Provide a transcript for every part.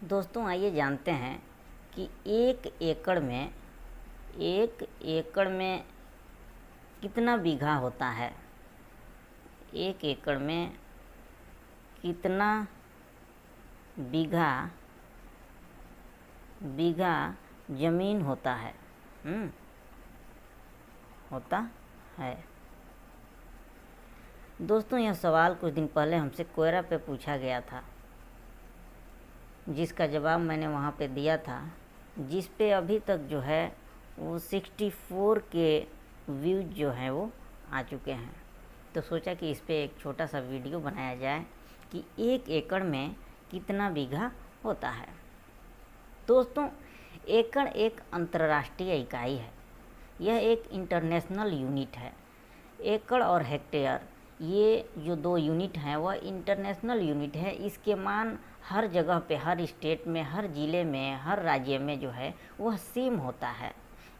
दोस्तों आइए जानते हैं कि एक एकड़ में कितना बीघा होता है। एक एकड़ में कितना बीघा ज़मीन होता है। होता है। दोस्तों यह सवाल कुछ दिन पहले हमसे कोयरा पे पूछा गया था, जिसका जवाब मैंने वहाँ पे दिया था, जिस पे अभी तक जो है वो 64 के व्यूज जो हैं वो आ चुके हैं। तो सोचा कि इस पे एक छोटा सा वीडियो बनाया जाए कि एक एकड़ में कितना बीघा होता है। दोस्तों एकड़ एक अंतर्राष्ट्रीय इकाई है, यह एक इंटरनेशनल यूनिट है। एकड़ और हेक्टेयर ये जो दो यूनिट हैं वह इंटरनेशनल यूनिट है। इसके मान हर जगह पे, हर स्टेट में, हर ज़िले में, हर राज्य में जो है वह सेम होता है।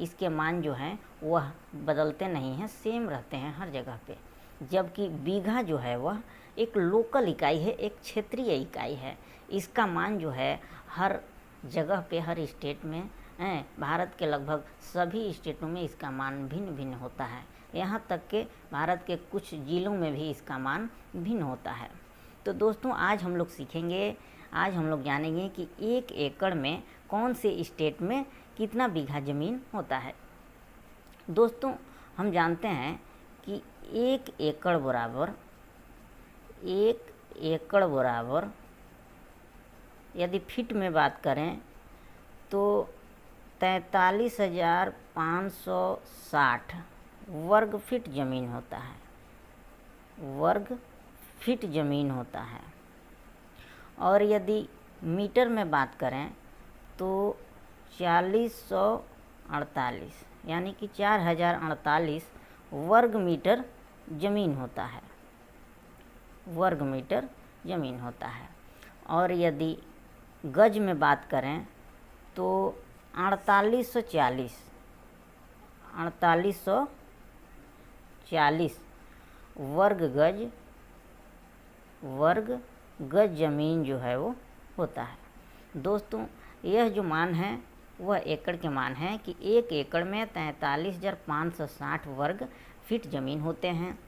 इसके मान जो हैं वह बदलते नहीं हैं, सेम रहते हैं हर जगह पे। जबकि बीघा जो है वह एक लोकल इकाई है, एक क्षेत्रीय इकाई है। इसका मान जो है हर जगह पे, हर स्टेट में, भारत के लगभग सभी स्टेटों में इसका मान भिन्न भिन्न होता है। यहाँ तक कि भारत के कुछ ज़िलों में भी इसका मान भिन्न होता है। तो दोस्तों आज हम लोग जानेंगे कि एक एकड़ में कौन से स्टेट में कितना बीघा ज़मीन होता है। दोस्तों हम जानते हैं कि एक एकड़ बराबर यदि फिट में बात करें तो 43,560 वर्ग फीट ज़मीन होता है। वर्ग फीट ज़मीन होता है। और यदि मीटर में बात करें तो 4048 यानी कि 4048 वर्ग मीटर ज़मीन होता है। वर्ग मीटर ज़मीन होता है। और यदि गज में बात करें तो 4840 वर्ग गज ज़मीन जो है वो होता है। दोस्तों यह जो मान है वह एकड़ के मान है कि एक एकड़ में 43,560 वर्ग फीट ज़मीन होते हैं।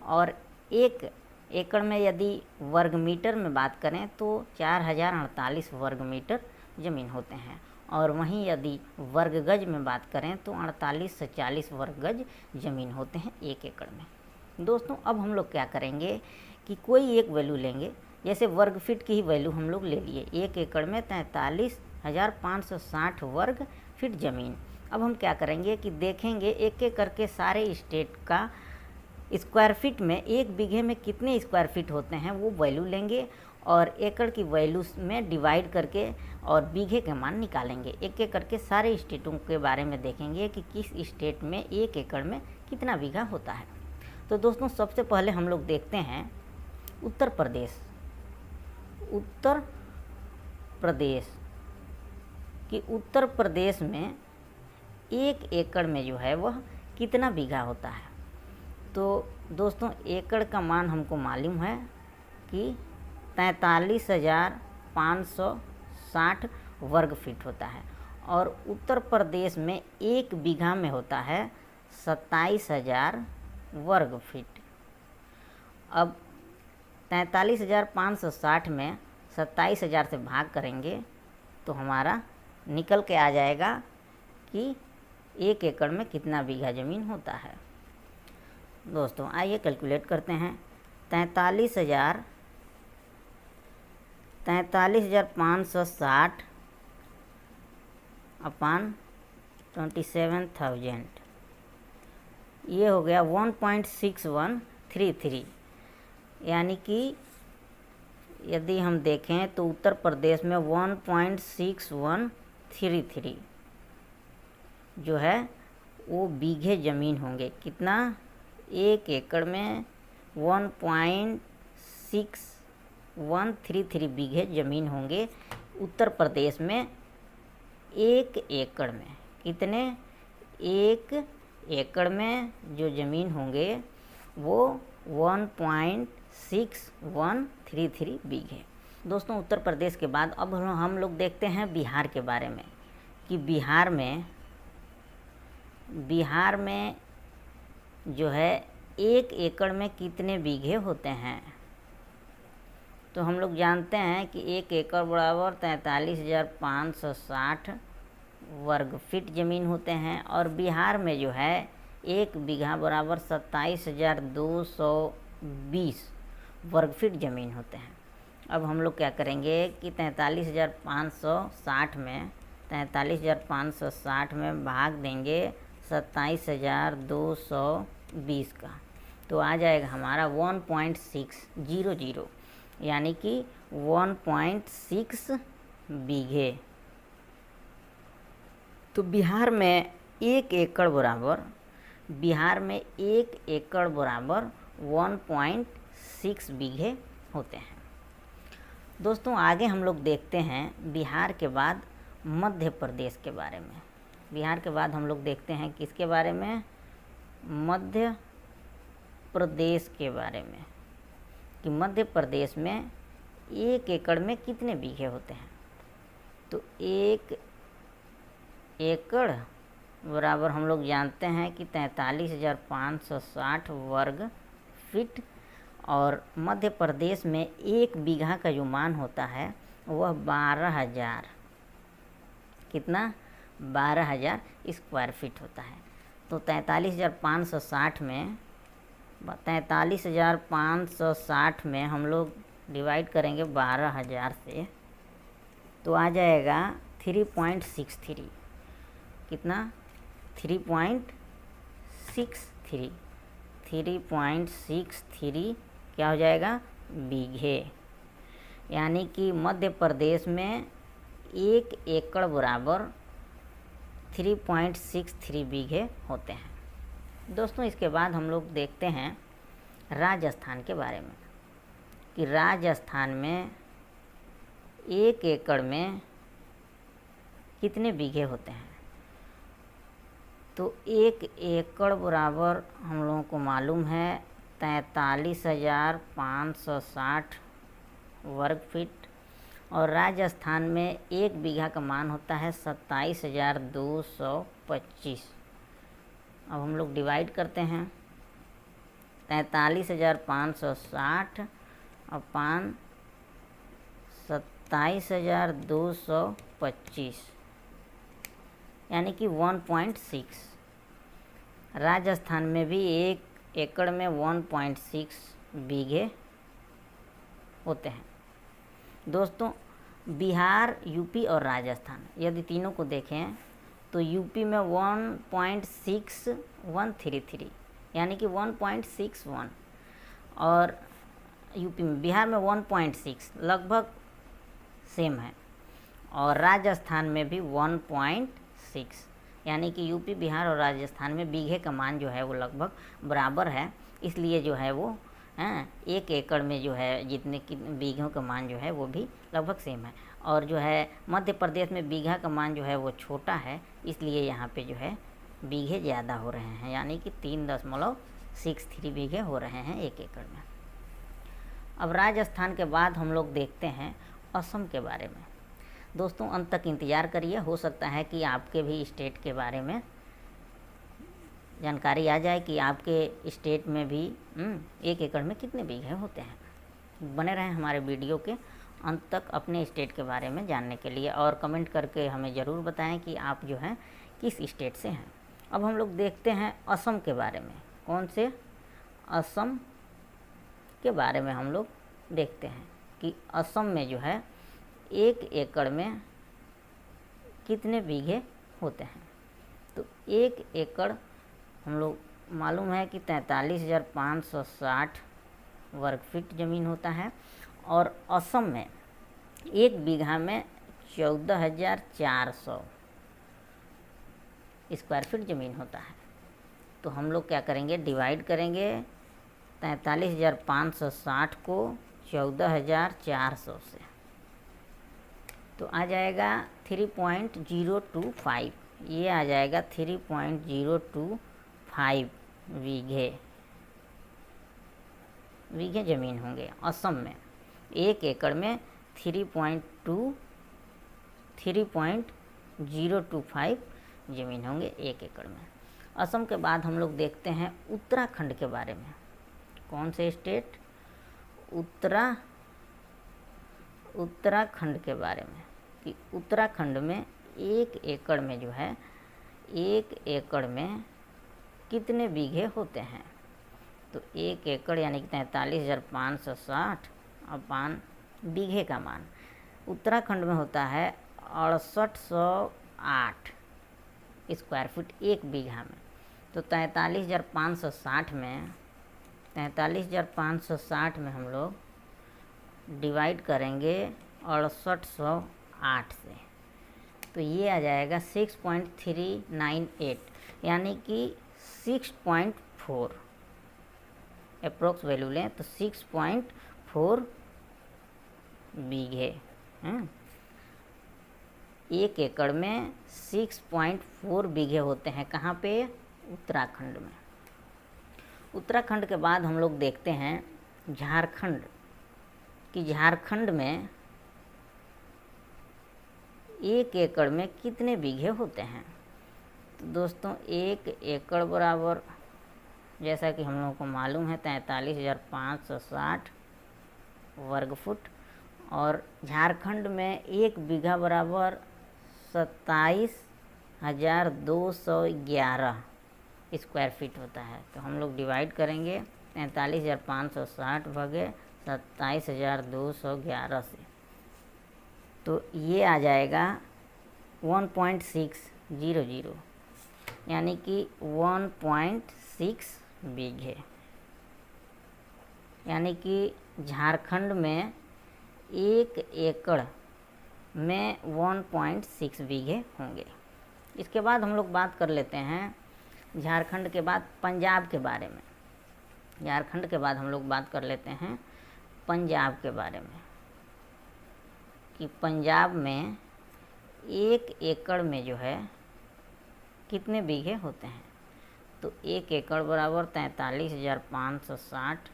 और एक एकड़ में यदि वर्ग मीटर में बात करें तो 4048 वर्ग मीटर ज़मीन होते हैं। और वहीं यदि वर्ग गज में बात करें तो 48 से 40 वर्ग गज ज़मीन होते हैं एक एकड़ में। दोस्तों अब हम लोग क्या करेंगे कि कोई एक वैल्यू लेंगे, जैसे वर्ग फीट की ही वैल्यू हम लोग ले लिए। एक एकड़ में 43,560 वर्ग फीट ज़मीन। अब हम क्या करेंगे कि देखेंगे एक एक करके सारे स्टेट का स्क्वायर फीट में एक बीघे में कितने स्क्वायर फीट होते हैं वो वैल्यू लेंगे और एकड़ की वैल्यू में डिवाइड करके और बीघे के मान निकालेंगे। एक एक करके सारे स्टेटों के बारे में देखेंगे कि किस स्टेट में एक एकड़ में कितना बीघा होता है। तो दोस्तों सबसे पहले हम लोग देखते हैं उत्तर प्रदेश कि उत्तर प्रदेश में एक एकड़ में जो है वह कितना बीघा होता है। तो दोस्तों एकड़ का मान हमको मालूम है कि 43,560 वर्ग फीट होता है। और उत्तर प्रदेश में एक बीघा में होता है 27,000 वर्ग फीट। अब 43,560 में 27,000 से भाग करेंगे तो हमारा निकल के आ जाएगा कि एक एकड़ में कितना बीघा ज़मीन होता है। दोस्तों आइए कैलकुलेट करते हैं। 43,560 अपान 27,000 ये हो गया 1.6133। यानी कि यदि हम देखें तो उत्तर प्रदेश में 1.6133 जो है वो बीघे ज़मीन होंगे। कितना? एक एकड़ में 1.6133 बीघे ज़मीन होंगे उत्तर प्रदेश में। एक एकड़ में कितने? एक एकड़ में जो ज़मीन होंगे वो 1.6133 बीघे। दोस्तों उत्तर प्रदेश के बाद अब हम लोग देखते हैं बिहार के बारे में कि बिहार में जो है 1 एकड़ में कितने बीघे होते हैं। तो हम लोग जानते हैं कि 1 एकड़ बराबर 43,560 वर्ग फीट ज़मीन होते हैं, और बिहार में जो है 1 बीघा बराबर 27,220 वर्ग फीट ज़मीन होते हैं। अब हम लोग क्या करेंगे कि 43,560 में भाग देंगे 27,220 का, तो आ जाएगा हमारा 1.600, यानी कि 1.6 बीघे। तो बिहार में 1 एकड़ बराबर 1.6 बीघे होते हैं। दोस्तों आगे हम लोग देखते हैं बिहार के बाद मध्य प्रदेश के बारे में। बिहार के बाद हम लोग देखते हैं किसके बारे में, मध्य प्रदेश के बारे में, कि मध्य प्रदेश में 1 एकड़ में कितने बीघे होते हैं। तो 1 एकड़ बराबर हम लोग जानते हैं कि 43,560 वर्ग फीट, और मध्य प्रदेश में 1 बीघा का जो मान होता है वह 12,000, कितना, 12,000 स्क्वायर फीट होता है। तो 43,560 में हम लोग डिवाइड करेंगे 12,000 से, तो आ जाएगा 3.63, कितना, 3.63 क्या हो जाएगा, बीघे। यानी कि मध्य प्रदेश में 1 एकड़ बराबर 3.63 बीघे होते हैं। दोस्तों इसके बाद हम लोग देखते हैं राजस्थान के बारे में, कि राजस्थान में 1 एकड़ में कितने बीघे होते हैं। तो 1 एकड़ बराबर हम लोगों को मालूम है 43,560 वर्ग फीट, और राजस्थान में 1 बीघा का मान होता है 27,225। अब हम लोग डिवाइड करते हैं 43,560 और 27,225, यानी कि 1.6। राजस्थान में भी 1 एकड़ में 1.6 बीघे होते हैं। दोस्तों बिहार, यूपी और राजस्थान यदि तीनों को देखें तो यूपी में 1.6133, यानी कि 1.61, और यूपी में, बिहार में 1.6, लगभग सेम है, और राजस्थान में भी 1.6, यानी कि यूपी, बिहार और राजस्थान में बीघे का मान जो है वो लगभग बराबर है। इसलिए जो है वो 1 एकड़ में जो है जितने बीघों का मान जो है वो भी लगभग सेम है, और जो है मध्य प्रदेश में बीघा का मान जो है वो छोटा है, इसलिए यहाँ पे जो है बीघे ज़्यादा हो रहे हैं, यानी कि 3.63 बीघे हो रहे हैं 1 एकड़ में। अब राजस्थान के बाद हम लोग देखते हैं असम के बारे में। दोस्तों अंत तक इंतज़ार करिए, हो सकता है कि आपके भी स्टेट के बारे में जानकारी आ जाए कि आपके स्टेट में भी 1 एकड़ में कितने बीघे होते हैं। बने रहें हमारे वीडियो के अंत तक अपने स्टेट के बारे में जानने के लिए, और कमेंट करके हमें ज़रूर बताएं कि आप जो हैं किस स्टेट से हैं। अब हम लोग देखते हैं असम के बारे में। कौन से, असम के बारे में हम लोग देखते हैं कि असम में जो है 1 एकड़ में कितने बीघे होते हैं। तो 1 एकड़ हम लोग मालूम है कि 43,560 वर्ग फीट ज़मीन होता है, और असम में 1 बीघा में 14,400 स्क्वायर फीट ज़मीन होता है। तो हम लोग क्या करेंगे, डिवाइड करेंगे 43,560 को 14,400 से, तो आ जाएगा 3.025, ये आ जाएगा 3.025 बीघे ज़मीन होंगे असम में। 1 एकड़ में 3.025 ज़मीन होंगे 1 एकड़ में। असम के बाद हम लोग देखते हैं उत्तराखंड के बारे में। कौन से स्टेट? उत्तराखंड के बारे में, कि उत्तराखंड में 1 एकड़ में जो है 1 एकड़ में कितने बीघे होते हैं। तो 1 एकड़ यानी कि 43,560 अपान बीघे का मान उत्तराखंड में होता है 6808 स्क्वायर फुट 1 बीघा में। तो 43,560 में हम लोग डिवाइड करेंगे 6808 से, तो ये आ जाएगा 6.398 यानी कि 6.4 अप्रोक्स वैल्यू लें तो 6.4 बीघे। 1 एकड़ में 6.4 बीघे होते हैं। कहाँ पे? उत्तराखंड में। उत्तराखंड के बाद हम लोग देखते हैं झारखंड, कि झारखंड में 1 एकड़ में कितने बीघे होते हैं। तो दोस्तों 1 एकड़ बराबर, जैसा कि हम लोगों को मालूम है, 43,560 वर्ग फुट, और झारखंड में 1 बीघा बराबर 27,211 स्क्वायर फीट होता है। तो हम लोग डिवाइड करेंगे 43,560 भागे 27,211 से, तो ये आ जाएगा 1.600 यानी कि 1.6 बीघे। यानी कि झारखंड में 1 एकड़ में 1.6 बीघे होंगे। इसके बाद हम लोग बात कर लेते हैं झारखंड के बाद पंजाब के बारे में। झारखंड के बाद हम लोग बात कर लेते हैं पंजाब के बारे में, कि पंजाब में 1 एकड़ में जो है कितने बीघे होते हैं। तो 1 एकड़ बराबर 43,560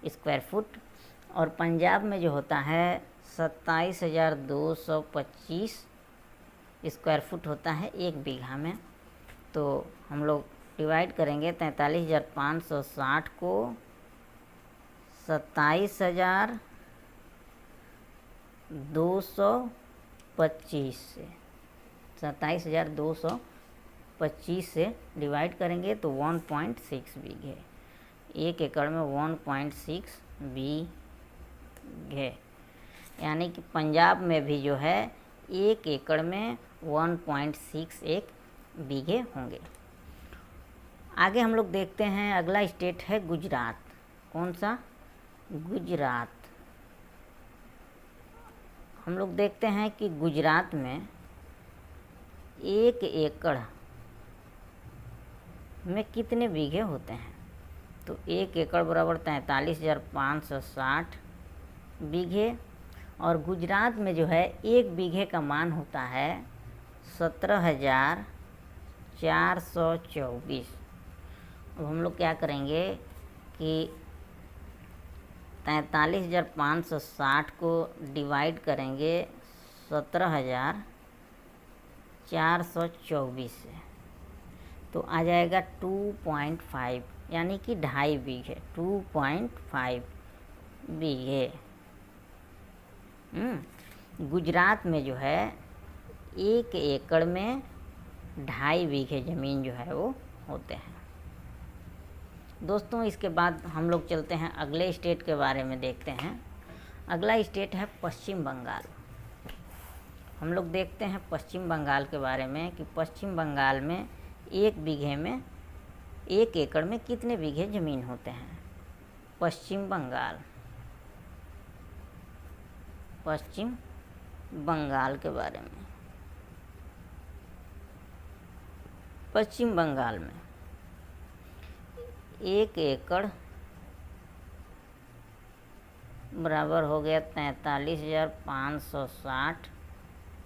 स्क्वायर फुट, और पंजाब में जो होता है 27,225 स्क्वायर फुट होता है 1 बीघा में। तो हम लोग डिवाइड करेंगे 43,560 को 27,225 से, 27,225 से डिवाइड करेंगे तो 1.6 बीघे। 1 एकड़ में 1.6 बीघे, यानी कि पंजाब में भी जो है 1 एकड़ में 1.61 बीघे होंगे। आगे हम लोग देखते हैं, अगला स्टेट है गुजरात। कौन सा? गुजरात। हम लोग देखते हैं कि गुजरात में 1 एकड़ में कितने बीघे होते हैं। तो 1 एकड़ बराबर 43,560 बीघे, और गुजरात में जो है 1 बीघे का मान होता है 17,424। अब हम लोग क्या करेंगे कि 43,560 को डिवाइड करेंगे 17,424 से, तो आ जाएगा 2.5 यानी कि 2.5 बीघे, 2.5 बीघे। गुजरात में जो है 1 एकड़ में 2.5 बीघे ज़मीन जो है वो होते हैं। दोस्तों इसके बाद हम लोग चलते हैं अगले स्टेट के बारे में देखते हैं। अगला स्टेट है पश्चिम बंगाल। हम लोग देखते हैं पश्चिम बंगाल के बारे में, कि पश्चिम बंगाल में 1 बीघे में 1 एकड़ में कितने बीघे ज़मीन होते हैं। पश्चिम बंगाल, पश्चिम बंगाल के बारे में। पश्चिम बंगाल में 1 एकड़ बराबर हो गया 43,560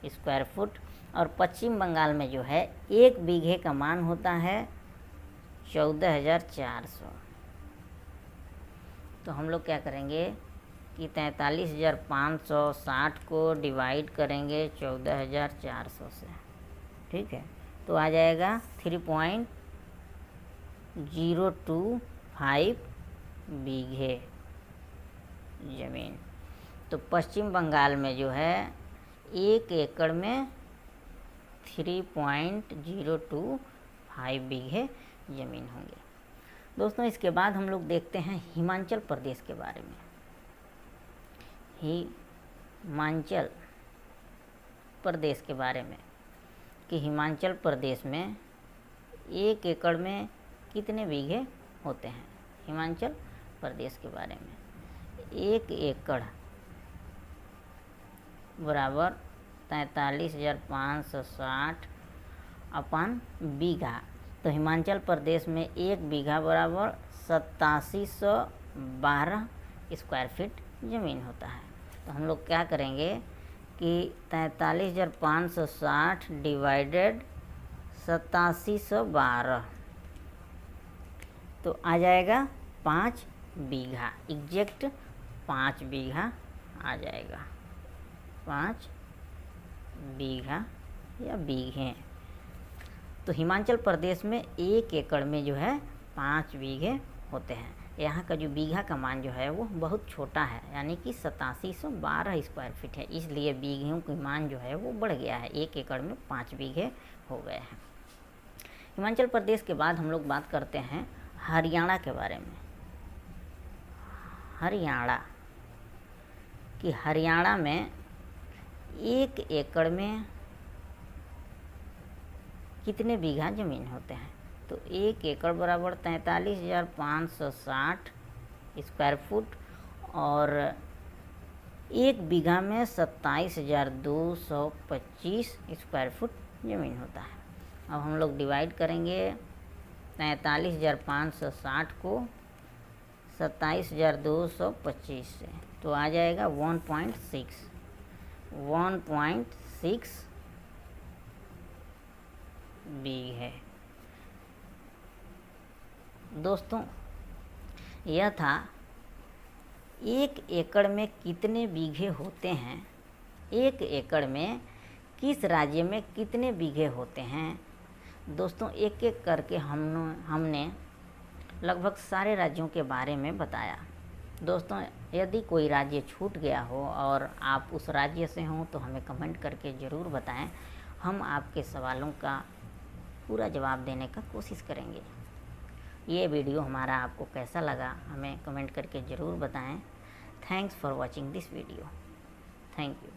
स्क्वायर फुट, और पश्चिम बंगाल में जो है 1 बीघे का मान होता है 14,400। तो हम लोग क्या करेंगे कि 43,560 को डिवाइड करेंगे 14,400 से, ठीक है, तो आ जाएगा 3.025 बीघे ज़मीन। तो पश्चिम बंगाल में जो है 1 एकड़ में 3.025 बीघे ज़मीन होंगे। दोस्तों इसके बाद हम लोग देखते हैं हिमाचल प्रदेश के बारे में। हिमाचल प्रदेश के बारे में कि हिमाचल प्रदेश में 1 एकड़ में कितने बीघे होते हैं। हिमाचल प्रदेश के बारे में 1 एकड़ बराबर 43,560 अपन बीघा। तो हिमाचल प्रदेश में 1 बीघा बराबर 8712 स्क्वायर फीट ज़मीन होता है। तो हम लोग क्या करेंगे कि 43,560 डिवाइडेड 8712, तो आ जाएगा 5 बीघा, एग्जैक्ट 5 बीघा आ जाएगा, 5 बीघा या बीघे। तो हिमाचल प्रदेश में 1 एकड़ में जो है 5 बीघे होते हैं। यहाँ का जो बीघा का मान जो है वो बहुत छोटा है, यानी कि 8712 स्क्वायर फीट है, इसलिए बीघों की मान जो है वो बढ़ गया है, 1 एकड़ में 5 बीघे हो गए हैं। हिमाचल प्रदेश के बाद हम लोग बात करते हैं हरियाणा के बारे में। हरियाणा कि हरियाणा में 1 एकड़ में कितने बीघा ज़मीन होते हैं। तो 1 एकड़ बराबर 43,560 स्क्वायर फुट और 1 बीघा में 27,225 स्क्वायर फुट ज़मीन होता है। अब हम लोग डिवाइड करेंगे 43,560 को 27,225 से, तो आ जाएगा 1.6 बीघे। दोस्तों यह था 1 एकड़ में कितने बीघे होते हैं, 1 एकड़ में किस राज्य में कितने बीघे होते हैं। दोस्तों एक एक करके हमने लगभग सारे राज्यों के बारे में बताया। दोस्तों यदि कोई राज्य छूट गया हो और आप उस राज्य से हों तो हमें कमेंट करके ज़रूर बताएं, हम आपके सवालों का पूरा जवाब देने का कोशिश करेंगे। ये वीडियो हमारा आपको कैसा लगा हमें कमेंट करके ज़रूर बताएं। Thanks for watching this video. Thank you.